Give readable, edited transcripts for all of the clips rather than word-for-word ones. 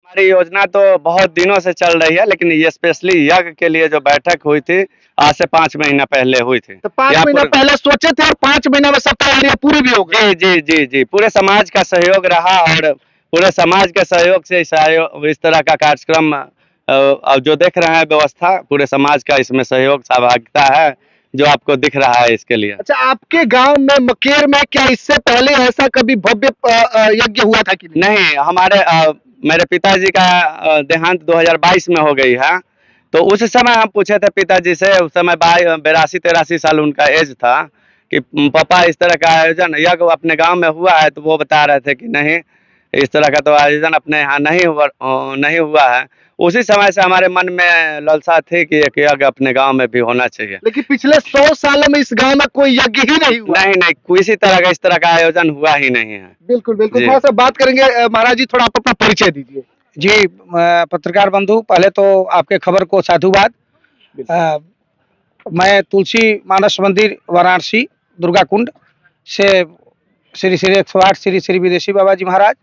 हमारी योजना तो बहुत दिनों से चल रही है, लेकिन ये स्पेशली यज्ञ के लिए जो बैठक हुई थी, आज से 5 महीना पहले हुई थी। तो 5 यहाँ महीना पहले सोचे थे और 5 महीना में सब तैयारियां पूरी भी हो गई। जी जी जी जी, पूरे समाज का सहयोग रहा और पूरे समाज के सहयोग से इस तरह का कार्यक्रम अब जो देख रहे हैं व्यवस्था, पूरे समाज का इसमें सहयोग सहभागिता है, जो आपको दिख रहा है इसके लिए। अच्छा, आपके गांव में मकेर में क्या इससे पहले ऐसा कभी भव्य यज्ञ हुआ था कि नहीं? नहीं, हमारे मेरे पिताजी का देहांत 2022 में हो गई है, तो उस समय हम पूछे थे पिताजी से, उस समय 82-83 साल उनका एज था, कि पापा इस तरह का आयोजन यज्ञ अपने गांव में हुआ है? तो वो बता रहे थे कि नहीं, इस तरह का तो आयोजन अपने यहाँ नहीं हुआ है। उसी समय से हमारे मन में लालसा थी कि एक यज्ञ अपने गांव में भी होना चाहिए। लेकिन पिछले 100 सालों में इस गांव में कोई यज्ञ ही नहीं हुआ। नहीं नहीं, किसी तरह का इस तरह का आयोजन हुआ ही नहीं है। बिल्कुल बिल्कुल, जी। थोड़ा सा बात करेंगे। महाराज जी, थोड़ा आप अपना परिचय दीजिए। जी, पत्रकार बंधु, पहले तो आपके खबर को साधुवाद। मैं तुलसी मानस मंदिर वाराणसी दुर्गा कुंड से श्री श्री 108 श्री श्री विदेशी बाबा जी महाराज,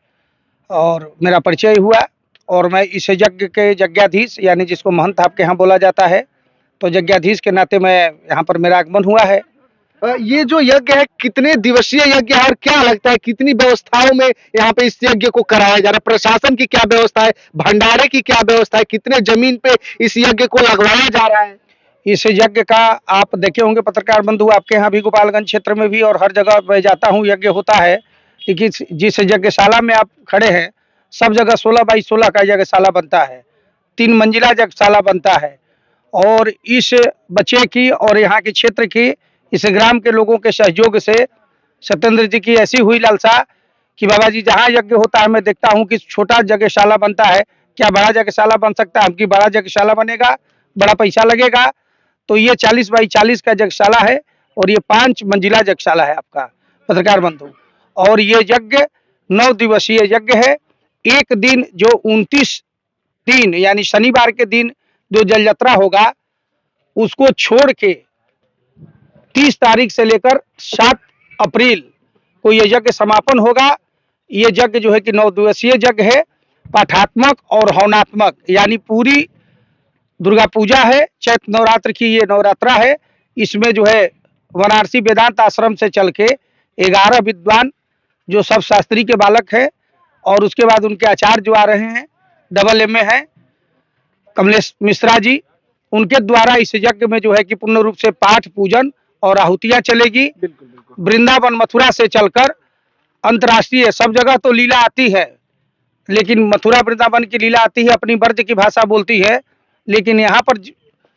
और मेरा परिचय हुआ। और मैं इस यज्ञ के यज्ञाधीश, यानी जिसको महंत आपके यहाँ बोला जाता है, तो यज्ञाधीश के नाते मैं यहाँ पर मेरा आगमन हुआ है। ये जो यज्ञ है, कितने दिवसीय यज्ञ है और क्या लगता है कितनी व्यवस्थाओं में यहाँ पे इस यज्ञ को कराया जा रहा है? प्रशासन की क्या व्यवस्था है, भंडारे की क्या व्यवस्था है, कितने जमीन पे इस यज्ञ को लगवाया जा रहा है? इस यज्ञ का आप देखे होंगे पत्रकार बंधु, आपके यहाँ भी गोपालगंज क्षेत्र में भी और हर जगह मैं जाता हूँ यज्ञ होता है। लेकिन जिस यज्ञशाला में आप खड़े हैं, सब जगह 16x16 का यज्ञशाला बनता है, 3 मंजिला यज्ञशाला बनता है। और इस बच्चे की और यहाँ के क्षेत्र की, इस ग्राम के लोगों के सहयोग से सत्येंद्र जी की ऐसी हुई लालसा कि बाबा जी जहाँ यज्ञ होता है मैं देखता हूँ कि छोटा यज्ञशाला बनता है, क्या बड़ा यज्ञशाला बन सकता है? हमकी बड़ा यज्ञशाला बनेगा, बड़ा पैसा लगेगा। तो ये 40x40 का यज्ञशाला है और ये 5 मंजिला यज्ञशाला है आपका पत्रकार बंधु। और ये यज्ञ 9 दिवसीय यज्ञ है। एक दिन जो 29/3 यानी शनिवार के दिन जो जल यात्रा होगा, उसको छोड़ के 30 तारीख से लेकर 7 अप्रैल को ये यज्ञ समापन होगा। ये यज्ञ जो है कि 9 दिवसीय यज्ञ है, पाठात्मक और हवनात्मक, यानी पूरी दुर्गा पूजा है, चैत्र नवरात्र की ये नवरात्रा है। इसमें जो है वाराणसी वेदांत आश्रम से चल के 11 विद्वान जो सब शास्त्री के बालक हैं, और उसके बाद उनके आचार्य जो आ रहे हैं, AA हैं कमलेश मिश्रा जी, उनके द्वारा इस यज्ञ में जो है कि पूर्ण रूप से पाठ पूजन और आहुतियां चलेगी। वृंदावन मथुरा से चलकर अंतर्राष्ट्रीय सब जगह तो लीला आती है, लेकिन मथुरा वृंदावन की लीला आती है, अपनी ब्रज की भाषा बोलती है। लेकिन यहाँ पर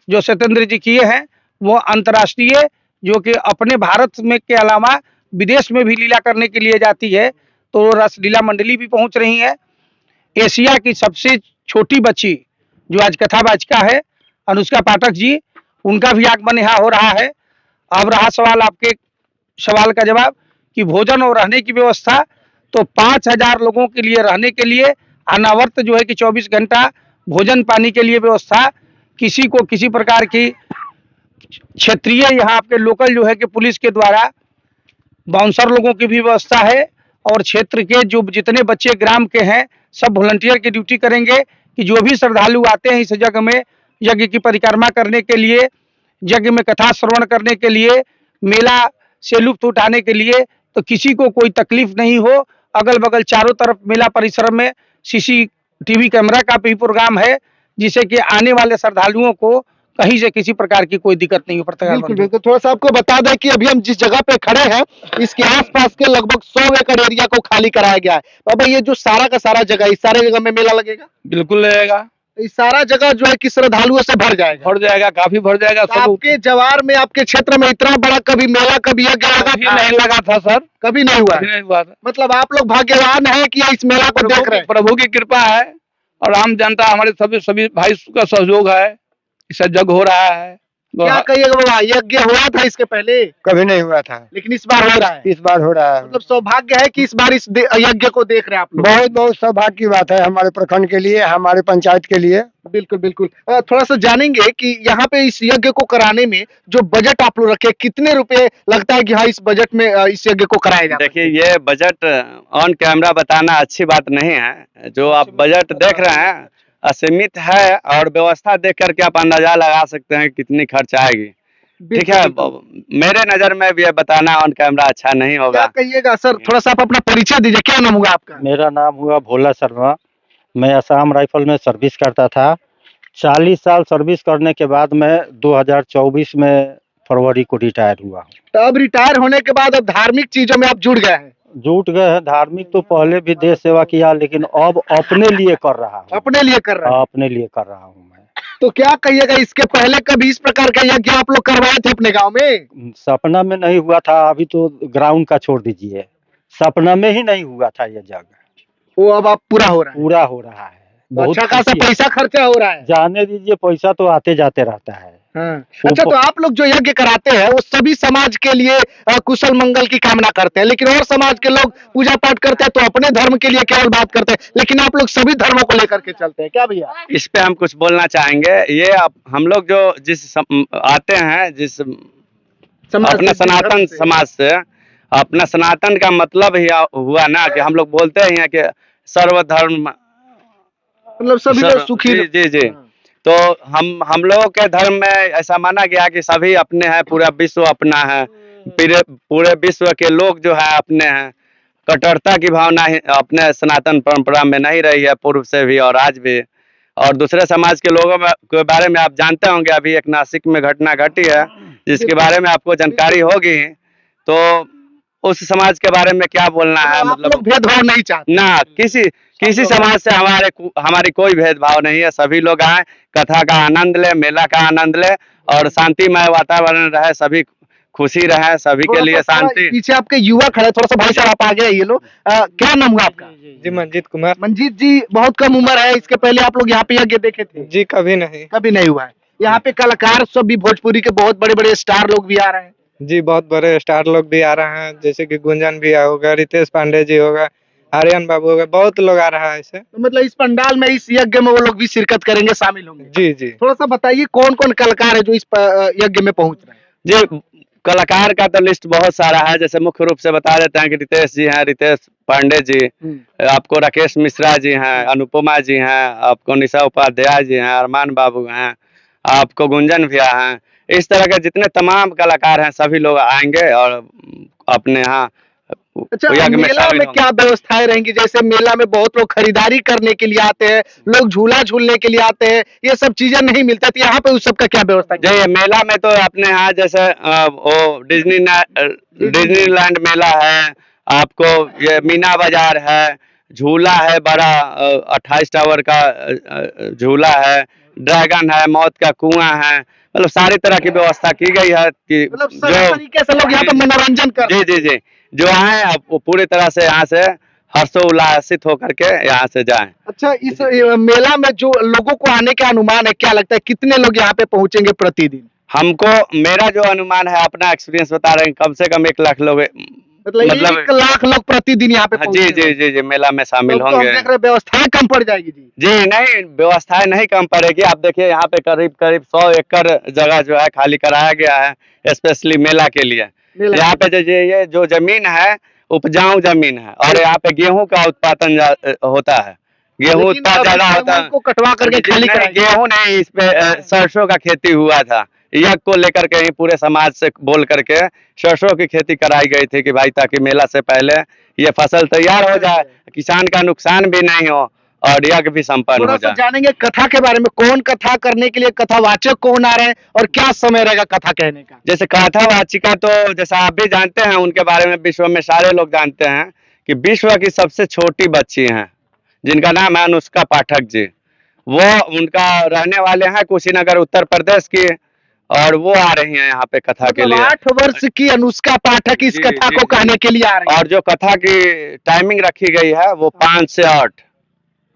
जो सत्येंद्र जी किए हैं वो अंतर्राष्ट्रीय, जो कि अपने भारत में के अलावा विदेश में भी लीला करने के लिए जाती है। तो रसलीला मंडली भी पहुंच रही है। एशिया की सबसे छोटी बच्ची जो आज कथावाचिका है, अनुष्का पाठक जी, उनका भी आगमन यहाँ हो रहा है। अब रहा सवाल आपके सवाल का जवाब कि भोजन और रहने की व्यवस्था, तो 5000 लोगों के लिए रहने के लिए अनावर्त जो है कि 24 घंटा भोजन पानी के लिए व्यवस्था। किसी को किसी प्रकार की क्षेत्रीय यहाँ आपके लोकल जो है कि पुलिस के द्वारा बाउंसर लोगों की भी व्यवस्था है, और क्षेत्र के जो जितने बच्चे ग्राम के हैं सब वॉलंटियर की ड्यूटी करेंगे कि जो भी श्रद्धालु आते हैं इस जगह में यज्ञ की परिक्रमा करने के लिए, यज्ञ में कथा श्रवण करने के लिए, मेला से लुत्फ उठाने के लिए, तो किसी को कोई तकलीफ नहीं हो। अगल बगल चारों तरफ मेला परिसर में CCTV कैमरा का भी प्रोग्राम है, जिससे कि आने वाले श्रद्धालुओं को कहीं से किसी प्रकार की कोई दिक्कत नहीं हो। बिल्कुल बिल्कुल, थोड़ा सा आपको बता दें कि अभी हम जिस जगह पे खड़े हैं, इसके आसपास के लगभग 100 एकड़ एरिया को खाली कराया गया है। बाबा, ये जो सारा का सारा जगह, इस सारे जगह में मेला लगेगा? बिल्कुल लगेगा। इस सारा जगह जो है कि श्रद्धालुओं से भर जाएगा। काफी भर जाएगा। तो आपके जवार में, आपके क्षेत्र में इतना बड़ा कभी मेला, कभी यज्ञ नहीं लगा था सर, कभी नहीं हुआ? नहीं हुआ था। मतलब आप लोग भाग्यवान हैं कि इस मेला को देख रहे हैं। प्रभु की कृपा है और आम जनता, हमारे सभी भाई का सहयोग है, इससे यज्ञ हो रहा है। क्या कहिएगा बाबा, यज्ञ हुआ था इसके पहले कभी नहीं हुआ था, लेकिन इस बार हो रहा है। इस बार हो रहा है। मतलब सौभाग्य है कि इस बार इस यज्ञ को देख रहे हैं आप लोग। बहुत बहुत सौभाग्य की बात है हमारे प्रखंड के लिए, हमारे पंचायत के लिए। बिल्कुल बिल्कुल। थोड़ा सा जानेंगे कि यहाँ पे इस यज्ञ को कराने में जो बजट आप लोग रखे, कितने रुपए लगता है कि हाँ इस बजट में इस यज्ञ को कराया जाए? देखिए, ये बजट ऑन कैमरा बताना अच्छी बात नहीं है। जो आप बजट देख रहे हैं असीमित है, और व्यवस्था देख करके आप अंदाजा लगा सकते हैं कितनी खर्च आएगी। ठीक है, मेरे नजर में भी ये बताना ऑन कैमरा अच्छा नहीं क्या होगा। कहिएगा सर, थोड़ा सा आप अपना परिचय दीजिए, क्या नाम होगा आपका? मेरा नाम हुआ भोला शर्मा। मैं असम राइफल में सर्विस करता था। 40 साल सर्विस करने के बाद मैं 2024 में फरवरी को रिटायर हुआ हूँ। तो अब रिटायर होने के बाद अब धार्मिक चीजों में आप जुड़ गए हैं? जुट गए हैं। धार्मिक तो पहले भी देश सेवा किया, लेकिन अब अपने लिए कर रहा हूँ। अपने लिए कर रहे हैं? अपने लिए कर रहा हूँ मैं। तो क्या कहिएगा, इसके पहले कभी इस प्रकार का यज्ञ आप लोग करवाए थे अपने गांव में? सपना में नहीं हुआ था। अभी तो ग्राउंड का छोड़ दीजिए, सपना में ही नहीं हुआ था ये जगह। वो अब आप पूरा हो रहा है? पूरा हो रहा है। तो अच्छा खासा खुशी है। पैसा खर्चा हो रहा है? जाने दीजिए, पैसा तो आते जाते रहता है। हाँ। अच्छा, तो आप लोग जो यज्ञ कराते हैं वो सभी समाज के लिए कुशल मंगल की कामना करते हैं, लेकिन और समाज के लोग पूजा पाठ करते हैं तो अपने धर्म के लिए केवल बात करते हैं, लेकिन आप लोग सभी धर्मों को लेकर के चलते हैं, क्या भैया? इस पे हम कुछ बोलना चाहेंगे। ये हम लोग जो आते हैं जिस समाज अपना से, सनातन धर्म से। समाज से, अपना सनातन का मतलब ही हुआ ना कि हम लोग बोलते ही हैं कि सर्वधर्म मतलब सभी लोग सुखी जी जी जी। तो हम लोगों के धर्म में ऐसा माना गया कि सभी अपने हैं, पूरा विश्व अपना है, पूरे विश्व के लोग जो है अपने हैं। कट्टरता की भावना अपने सनातन परंपरा में नहीं रही है, पूर्व से भी और आज भी। और दूसरे समाज के लोगों के बारे में आप जानते होंगे, अभी एक नासिक में घटना घटी है जिसके बारे में आपको जानकारी होगी। तो उस समाज के बारे में क्या बोलना है, आप मतलब लोग भेदभाव नहीं चाहते? ना, किसी समाज से हमारी कोई भेदभाव नहीं है। सभी लोग आए, कथा का आनंद ले, मेला का आनंद ले, और शांतिमय वातावरण रहे, सभी खुशी रहे, सभी के लिए शांति। पीछे आपके युवा खड़े, थोड़ा सा भाई साहब आप आगे आइए। लो क्या नाम हुआ आपका? जी मंजीत कुमार। मंजीत जी, बहुत कम उम्र है, इसके पहले आप लोग यहाँ पे यज्ञ देखे थे? जी कभी नहीं। कभी नहीं हुआ है। यहाँ पे कलाकार सब भी, भोजपुरी के बहुत बड़े बड़े स्टार लोग भी आ रहे हैं। जी बहुत बड़े स्टार लोग भी आ रहे हैं, जैसे कि गुंजन भी होगा, रितेश पांडे जी होगा, आर्यन बाबू होगा, बहुत लोग आ रहा है ऐसे। तो मतलब इस पंडाल में, इस यज्ञ में वो लोग भी शिरकत करेंगे, शामिल होंगे? जी जी। थोड़ा सा बताइए कौन कौन कलाकार है जो इस यज्ञ में पहुंच रहे हैं? जी, कलाकार का तो लिस्ट बहुत सारा है। जैसे मुख्य रूप से बता देते हैं कि रितेश जी हैं, रितेश पांडे जी, आपको राकेश मिश्रा जी हैं, अनुपमा जी हैं, आपको निशा उपाध्याय जी हैं, अरमान बाबू हैं, आपको गुंजन भैया हैं। इस तरह के जितने तमाम कलाकार हैं सभी लोग आएंगे और अपने यहाँ अच्छा, यज्ञ में मेला शामिल में होंगे। क्या व्यवस्थाएं रहेंगी? जैसे मेला में बहुत लोग खरीदारी करने के लिए आते हैं, लोग झूला झूलने के लिए आते हैं, ये सब चीजें नहीं मिलता, तो यहाँ पे उस सब का क्या व्यवस्था है? जी, मेला में तो अपने यहाँ जैसे वो डिज्नीलैंड मेला है, आपको ये मीना बाजार है, झूला है बड़ा, 28 टावर का झूला है, ड्रैगन है, मौत का कुआं है, मतलब सारी तरह की व्यवस्था की गई है कि मतलब सभी तरीके से लोग यहाँ पे मनोरंजन कर। जी जी जी, जो आए आप वो पूरी तरह से यहाँ से हर्षोल्लासित होकर के यहाँ से जाएं। अच्छा, इस मेला में जो लोगों को आने का अनुमान है, क्या लगता है कितने लोग यहाँ पे पहुंचेंगे प्रतिदिन? हमको, मेरा जो अनुमान है, अपना एक्सपीरियंस बता रहे हैं, कम से कम 1 लाख लोग, मतलब 1 लाख लोग प्रतिदिन यहाँ पे जी पहुंचेंगे। जी जी जी, मेला में शामिल तो हम होंगे। देख रहे हैं व्यवस्थाएं कम पड़ जाएगी जी। जी नहीं, व्यवस्थाएं नहीं कम पड़ेगी। आप देखिए यहाँ पे करीब 100 एकड़ जगह जो है खाली कराया गया है स्पेशली मेला के लिए। यहाँ पे ये जो जमीन है उपजाऊ जमीन है, और यहाँ पे गेहूं का उत्पादन होता है, गेहूं उत्पादन ज्यादा होता है। को कटवा करके खाली नहीं, कराएंगे। गेहूं नहीं, इस पे सरसों का खेती हुआ था। यज्ञ को लेकर के ही पूरे समाज से बोल करके सरसों की खेती कराई गई थी कि भाई ताकि मेला से पहले ये फसल तैयार हो जाए, किसान का नुकसान भी नहीं हो और यज्ञ भी संपन्न थोड़ा हो सा जाए। जानेंगे कथा के बारे में, कौन कथा करने के लिए कथावाचक कौन आ रहे हैं और क्या समय रहेगा कथा कहने का? जैसे कथावाचिका तो जैसा आप भी जानते हैं, उनके बारे में विश्व में सारे लोग जानते हैं कि विश्व की सबसे छोटी बच्ची हैं जिनका नाम है अनुष्का पाठक जी। वो उनका रहने वाले हैं कुशीनगर उत्तर प्रदेश की, और वो आ रही हैं यहाँ पे कथा के लिए। 8 वर्ष की अनुष्का पाठक इस जी, कथा जी, को जी। कहने के लिए आ रही है। और जो कथा की टाइमिंग रखी गई है वो 5 से 8।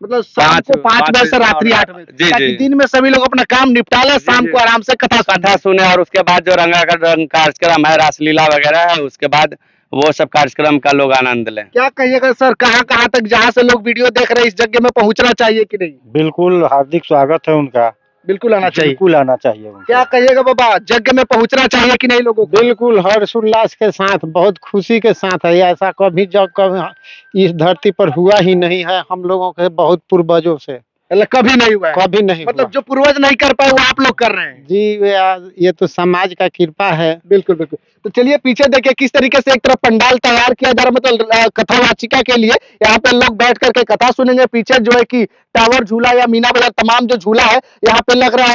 मतलब शाम को 5 बजे से रात्रि 8 बजे जी, ताकि जी। दिन में सभी लोग अपना काम निपटा ले, शाम जी। को आराम से कथा कथा सुने और उसके बाद जो रंग कार्यक्रम है, रासलीला वगैरह है, उसके बाद वो सब कार्यक्रम का लोग आनंद लें। क्या कहिएगा सर, कहाँ तक जहाँ से लोग वीडियो देख रहे हैं इस यज्ञ में पहुंचना चाहिए कि नहीं? बिल्कुल हार्दिक स्वागत है उनका। बिल्कुल आना चाहिए। बिल्कुल आना चाहिए उनको। क्या कहिएगा बाबा, यज्ञ में पहुंचना चाहिए कि नहीं लोगों को? बिल्कुल हर्षोल्लास के साथ, बहुत खुशी के साथ है। ऐसा कभी इस धरती पर हुआ ही नहीं है हम लोगों के बहुत पूर्वजों से, मतलब कभी नहीं हुआ है? कभी नहीं मतलब हुआ। जो पूर्वज नहीं कर पाए वो आप लोग कर रहे हैं? जी ये तो समाज का कृपा है। बिल्कुल बिल्कुल। तो चलिए पीछे देखिए किस तरीके से एक तरफ पंडाल तैयार किया जा रहा है, मतलब कथा वाचिका के लिए यहाँ पे लोग बैठ करके कथा सुनेंगे। पीछे जो है कि टावर झूला या मीना बाजार तमाम जो झूला है यहाँ पे लग रहा है।